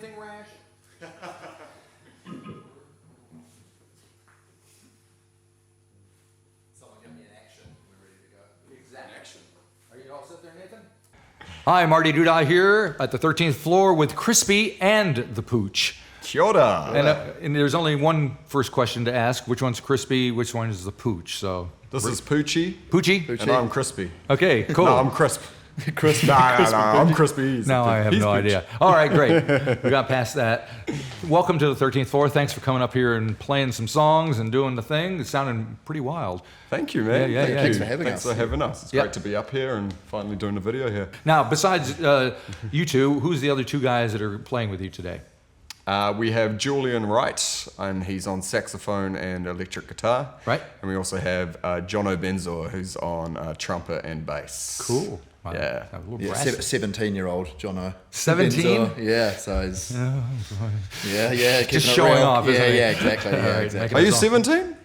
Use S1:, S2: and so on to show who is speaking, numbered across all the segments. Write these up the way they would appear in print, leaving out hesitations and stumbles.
S1: anything rash? Someone give me an action. We're ready to go. Exact action. Are you all set there, Nathan? Hi, Marty Duda here at the 13th floor with Krispy and The Pooch.
S2: Kia ora.
S1: And there's only one first question to ask. Which one's Krispy? Which one is The Pooch? So
S2: This is Poochie.
S1: Poochie?
S2: And I'm Crispy.
S1: Okay, cool.
S2: No, I'm Crisp.
S3: Crispy.
S2: No, I'm Crispy.
S1: Now I have no idea. All right, great. We got past that. Welcome to the 13th floor. Thanks for coming up here and playing some songs and doing the thing. It's sounding pretty wild.
S2: Thank you, man.
S1: Yeah, yeah,
S3: Thanks for having us.
S2: Thanks for having us. It's
S1: Yep.
S2: great to be up here and finally doing a video here.
S1: Now, besides you two, who's the other two guys that are playing with you today?
S2: We have Julian Wright, and he's on saxophone and electric guitar.
S1: Right.
S2: And we also have Jono Benzor, who's on trumpet and bass.
S1: Cool. Wow.
S2: Yeah.
S1: A little
S3: Yeah,
S1: brassy.
S3: 17-year-old Jono.
S1: 17?
S3: Yeah, so he's... Yeah,
S1: Just
S3: keeping it
S1: showing
S3: real.
S1: off, isn't
S3: yeah,
S1: he?
S3: Yeah, exactly.
S1: All
S3: Yeah,
S1: right,
S3: exactly.
S2: Are you
S1: Song.
S2: 17?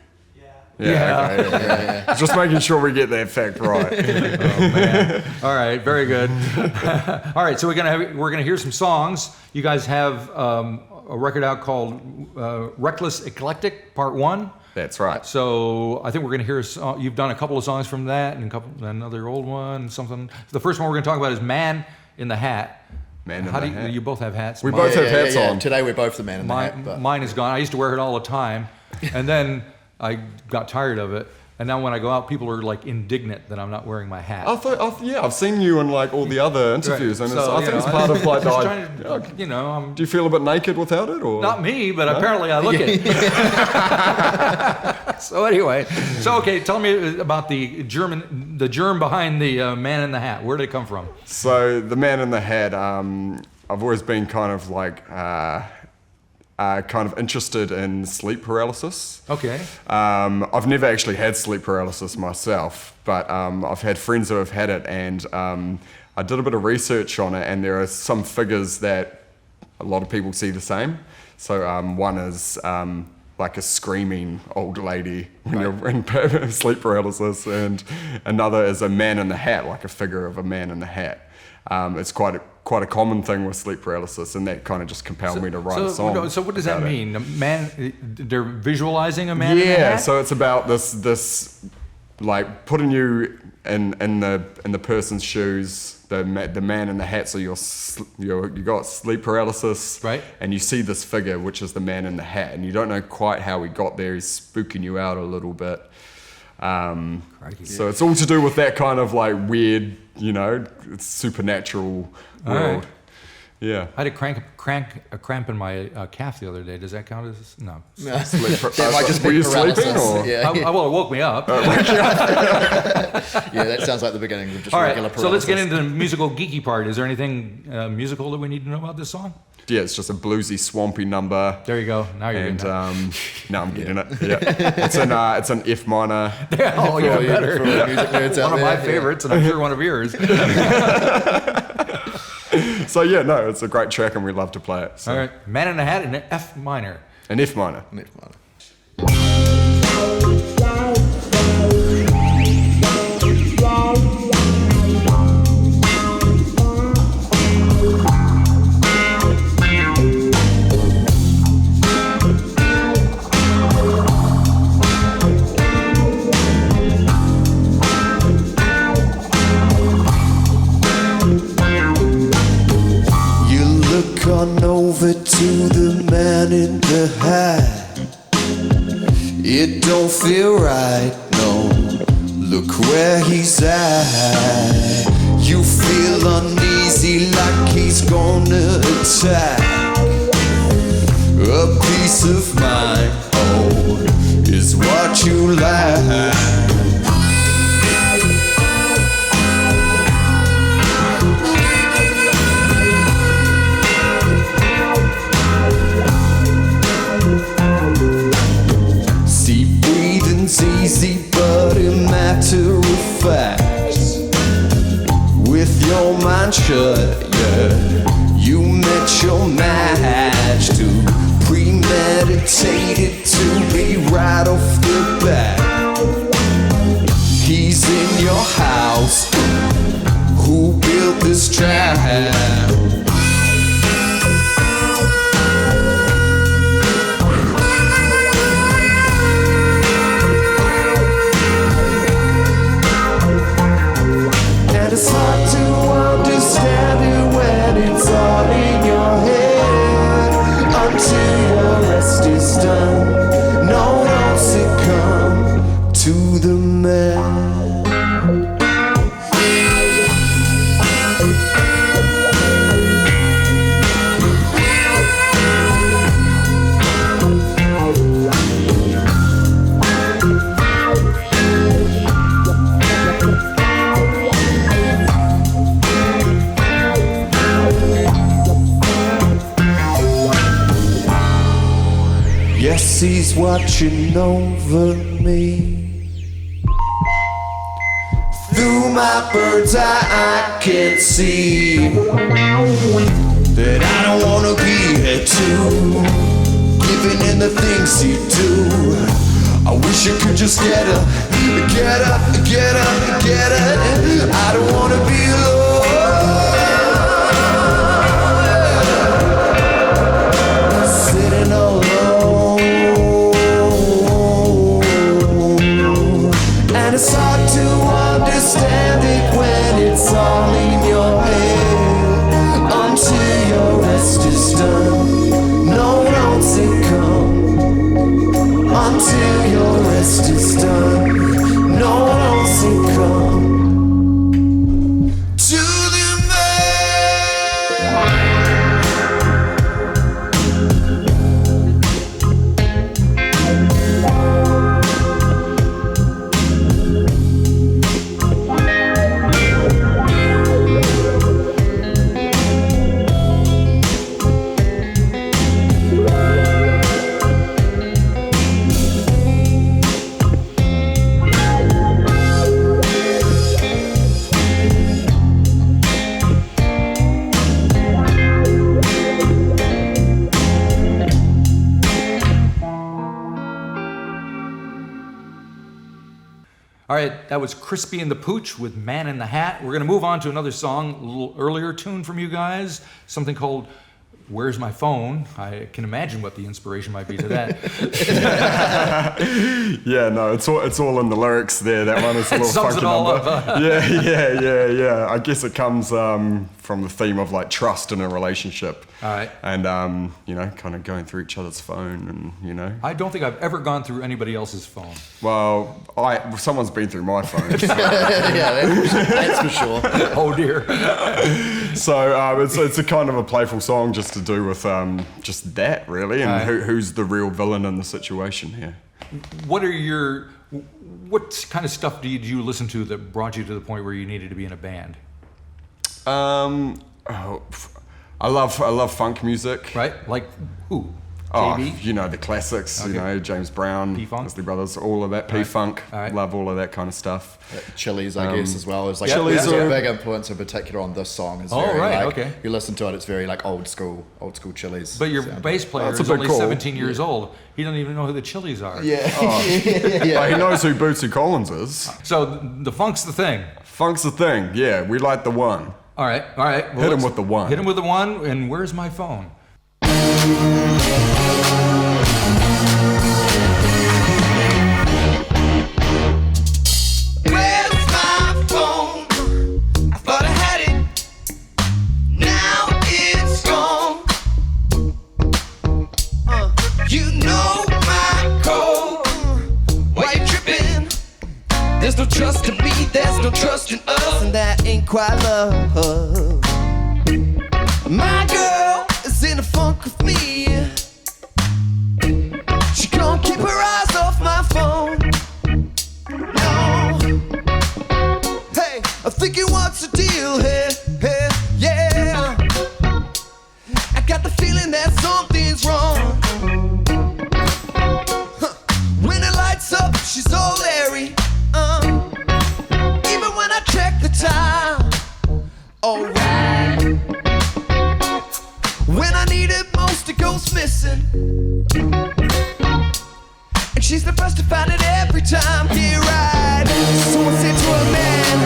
S1: Yeah.
S2: Okay, yeah. Just making sure we get that fact right.
S1: Oh, man. All right, very good. All right, so we're gonna hear some songs. You guys have a record out called Reckless Eclectic Part 1.
S2: That's right.
S1: So I think we're going to hear you've done a couple of songs from that and another old one, something. The first one we're going to talk about is Man in the Hat.
S2: Man in the Hat.
S1: You both have hats?
S2: We both have hats on.
S3: Today we're both the man in the hat. But...
S1: Mine is gone. I used to wear it all the time, and then I got tired of it. And now when I go out, people are like indignant that I'm not wearing my hat.
S2: I've seen you in like all the other interviews, and
S1: So,
S2: I think it's part of like
S1: just
S2: the.
S1: trying to, you know, I'm
S2: Do you feel a bit naked without it, or
S1: not me, but apparently I look it. So anyway, okay, tell me about the germ behind the Man in the Hat. Where did it come from?
S2: So the Man in the Hat, I've always been kind of like kind of interested in sleep paralysis.
S1: Okay.
S2: I've never actually had sleep paralysis myself, but I've had friends who have had it, and I did a bit of research on it, and there are some figures that a lot of people see the same. So one is like a screaming old lady when you're in sleep paralysis, and another is a man in the hat, like a figure of a man in the hat. It's quite a common thing with sleep paralysis, and that kind of just compelled me to write a song.
S1: So what does that
S2: about it.
S1: mean? A man? They're visualizing a man in the
S2: Yeah,
S1: hat?
S2: so it's about this like putting you in the person's shoes, the man in the hat. So you got sleep paralysis,
S1: right?
S2: And you see this figure, which is the man in the hat, and you don't know quite how he got there. He's spooking you out a little bit. So it's all to do with that kind of like weird, it's supernatural world.
S1: Right.
S2: Yeah.
S1: I had a cramp in my calf the other day. Does that count as no?
S3: That might just
S2: Were
S3: be
S2: you
S3: paralysis.
S2: sleeping, or?
S3: Yeah.
S1: Well, it woke me up.
S3: Yeah, that sounds like the beginning of just
S1: All
S3: regular
S1: right,
S3: paralysis.
S1: so let's get into the musical geeky part. Is there anything musical that we need to know about this song?
S2: Yeah, it's just a bluesy, swampy number.
S1: There you go. Now you're
S2: And
S1: getting it.
S2: now I'm getting it. Yeah, it's an F minor.
S1: Oh, even better.
S3: For all the music nerds out
S1: One of my
S3: there,
S1: favorites, and I'm sure one of yours.
S2: So yeah, no, it's a great track, and we love to play it. So.
S1: All right, Man in the Hat in an F minor.
S2: An F minor.
S3: Yeah. F minor.
S4: On over to the man in the hat. It don't feel right, no. Look where he's at. You feel uneasy like he's gonna attack. A peace of mind, oh, is what you lack. Easy, but a matter of fact. With your mind shut, yeah, you met your match. Too premeditated to be right off the bat. He's in your house. Who built this trap? Yes, he's watching over me. Through my bird's eye, I can see that I don't wanna be here too. Living in the things he do. I wish I could just get up. I don't wanna be alone, sitting alone. And it's hard to understand it when it's all in your head. Until your rest is done, no, don't say come. Until your rest is done, no, don't say come. To the
S1: All right, that was Krispy and The Pooch with Man in the Hat. We're going to move on to another song, a little earlier tune from you guys, something called Where's My Phone? I can imagine what the inspiration might be to that.
S2: Yeah, no, it's all in the lyrics there. That one is a little
S1: sums
S2: funky
S1: it all
S2: number.
S1: up.
S2: Yeah. I guess it comes from the theme of like trust in a relationship.
S1: All right.
S2: And kind of going through each other's phone, and
S1: I don't think I've ever gone through anybody else's phone.
S2: Well, someone's been through my phone.
S3: Yeah, that's for sure.
S1: Oh dear.
S2: So it's a kind of a playful song just to do with just that really, and who's the real villain in the situation here.
S1: What kind of stuff did you listen to that brought you to the point where you needed to be in a band?
S2: I love funk music.
S1: Right? Like who?
S2: Oh,
S1: JB?
S2: The classics,
S1: Okay.
S2: James Brown,
S1: P-Funk?
S2: Isley Brothers, all of that, P-Funk,
S1: All right.
S2: love all of that kind of stuff.
S3: Chili's, I guess, as well. It's like
S2: Chili's
S3: a
S2: are-
S3: big influence in particular on this song. It's
S1: Oh,
S3: very,
S1: right,
S3: like,
S1: okay.
S3: You listen to it, it's very like old school Chili's.
S1: But your
S3: sound.
S1: bass player
S2: That's a
S1: is
S2: big
S1: only
S2: call.
S1: 17 years old. He doesn't even know who the Chili's are.
S3: Yeah.
S2: But he knows who Bootsy Collins is.
S1: So the funk's the thing.
S2: Funk's the thing, yeah, we like the one.
S1: All right. Well,
S2: Hit him
S1: let's-
S2: with the one.
S1: Hit him with the one, and where's my phone?
S4: Where's my phone? I thought I had it. Now it's gone. You know my code. Why you tripping? There's no trust in me, there's no trust in us, and that ain't quite love. My girl is in a funk with me. She can't keep her eyes off my phone. No. Hey, I'm thinking what's the deal here? Hey, yeah. I got the feeling that something's wrong. Huh. When it lights up, she's all airy. Even when I check the time. Alright. When I need it most, it goes missing. And she's the first to find it every time. Yeah, right. Someone said to a man,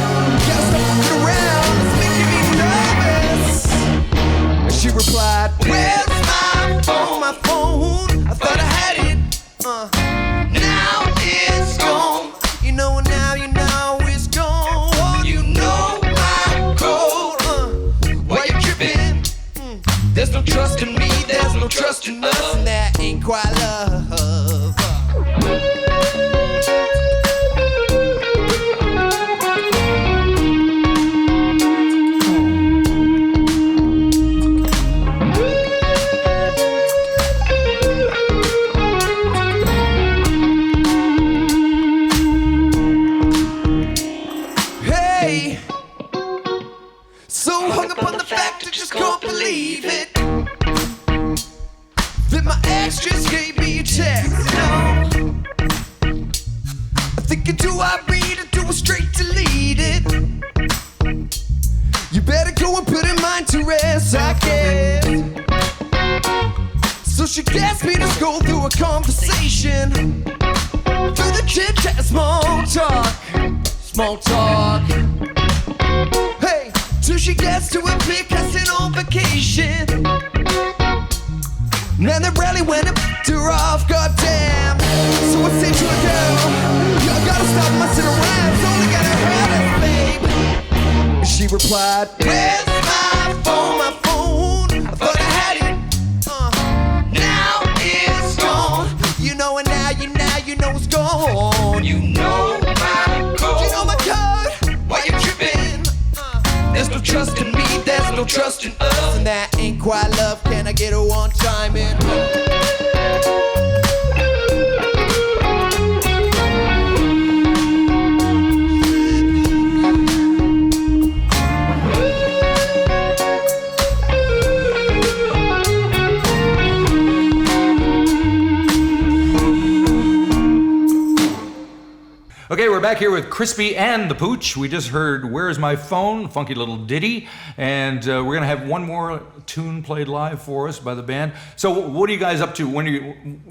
S4: gotta stop fucking around, it's making me nervous. And she replied, where's my phone? My phone, I thought I had it. Now it's gone. You know now you know it's gone. You know my code. Why you tripping? There's no trust in me, there's no trust in us, and that ain't quite love. Hey, so hung up on the fact I just can't believe it. That my ex just gave me a text. thinking, do I read it? Do I straight delete it? You better go and put in mind to rest, I guess. So she gets me to scroll through a conversation, through the chit chat, small talk. Hey, till she gets to a big casting on vacation. And the rally went and picked her off, goddamn. So I said to her, girl, you gotta stop messing around, it's only gonna hurt us, babe. And she replied, where's my phone, my phone? I thought I had it, now it's gone. You know it now, you know it's gone. You know my code. You know my code. Why you tripping? There's no trust in me, there's no trust in us, and that ain't quite love. Can I get a one time in?
S1: Okay, we're back here with Krispy and The Pooch. We just heard Where's My Phone, funky little ditty, and we're going to have one more tune played live for us by the band. So what are you guys up to? When are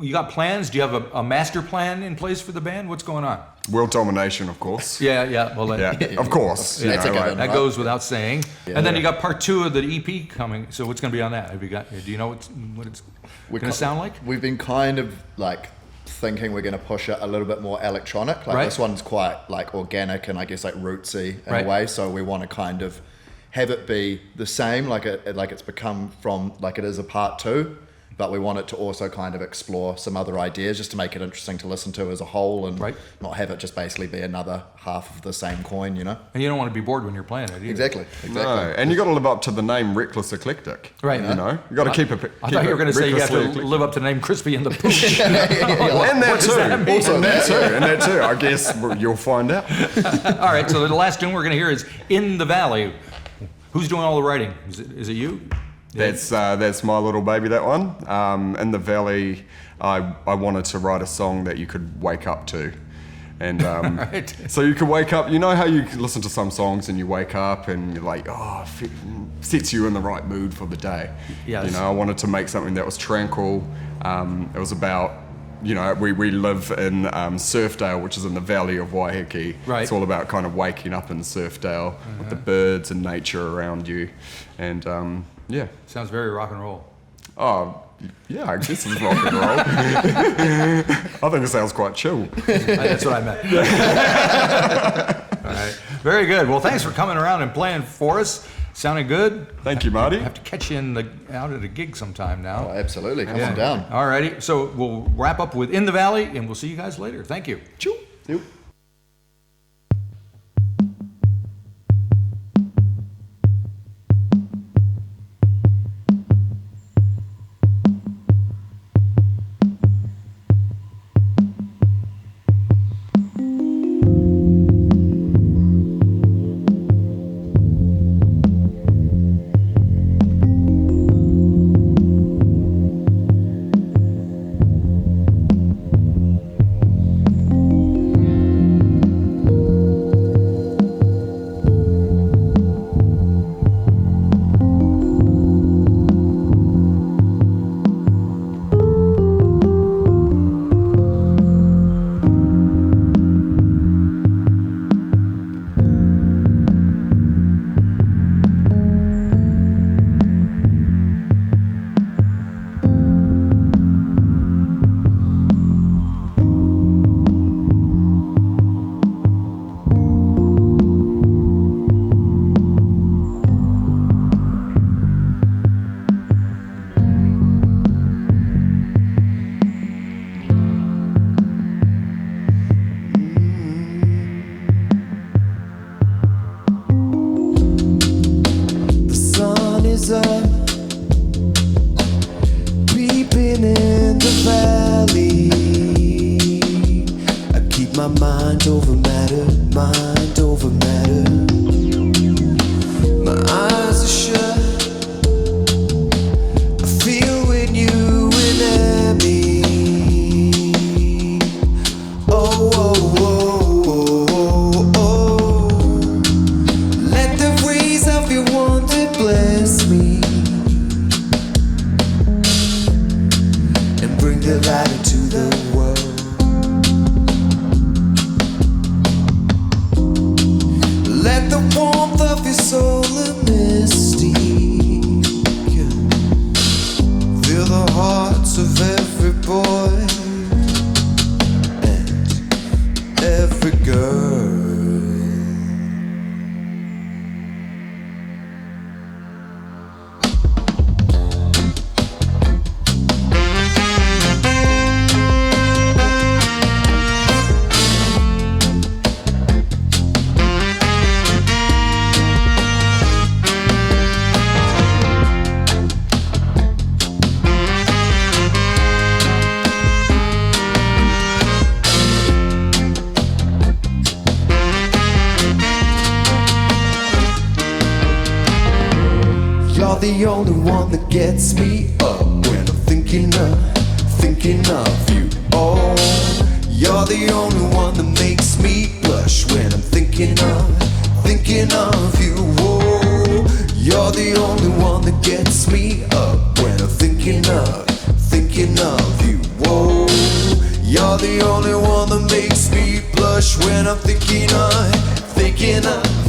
S1: you got plans? Do you have a master plan in place for the band? What's going on?
S2: World domination, of course.
S1: Yeah, well,
S2: Yeah, of course.
S3: Yeah, that's a given,
S1: that
S3: right?
S1: goes without saying. And then you got part 2 of the EP coming, so what's going to be on that? Do you know what it's going to sound like?
S3: We've been kind of like thinking we're going to push it a little bit more electronic. Like
S1: Right.
S3: this one's quite like organic and I guess like rootsy in
S1: Right.
S3: a way. So we want to kind of have it be the same, like it's become from like it is a part 2, but we want it to also kind of explore some other ideas just to make it interesting to listen to as a whole and
S1: Right.
S3: not have it just basically be another half of the same coin, you know?
S1: And you don't want to be bored when you're playing it either.
S3: Exactly.
S2: No, and you got to live up to the name Reckless Eclectic.
S1: Right.
S2: You know, you got to keep it.
S1: I thought you were going to say you have to
S2: recklessly
S1: live up to the name Krispy and The Pooch.
S2: And that too.
S1: that mean?
S2: Also that too. And that too. I guess you'll find out.
S1: All right, so the last tune we're going to hear is In the Valley. Who's doing all the writing? Is it you?
S2: That's my little baby, that one. In the Valley, I wanted to write a song that you could wake up to. And
S1: Right.
S2: so you could wake up, you know how you can listen to some songs and you wake up and you're like, oh, sets you in the right mood for the day.
S1: Yes.
S2: You know, I wanted to make something that was tranquil. It was about, you know, we live in Surfdale, which is in the valley of Waiheke.
S1: Right.
S2: It's all about kind of waking up in Surfdale with the birds and nature around you. And yeah.
S1: Sounds very rock and roll.
S2: Oh, yeah, I guess it's rock and roll. I think it sounds quite chill.
S1: That's what I meant. All right. Very good. Well, thanks for coming around and playing for us. Sounding good.
S2: Thank you, Marty.
S1: I have to catch you out at a gig sometime now.
S3: Oh, absolutely. Come on down.
S1: All righty. So we'll wrap up with In the Valley, and we'll see you guys later. Thank you. Choo.
S3: Yep.
S4: their light into the world. Let the warmth of your soul and mystique fill the hearts of every boy and every girl. You're the only one that gets me up when I'm thinking of you. Oh, you're the only one that makes me blush when I'm thinking of you. Oh, you're the only one that gets me up when I'm thinking of you. Oh, you're the only one that makes me blush when I'm thinking of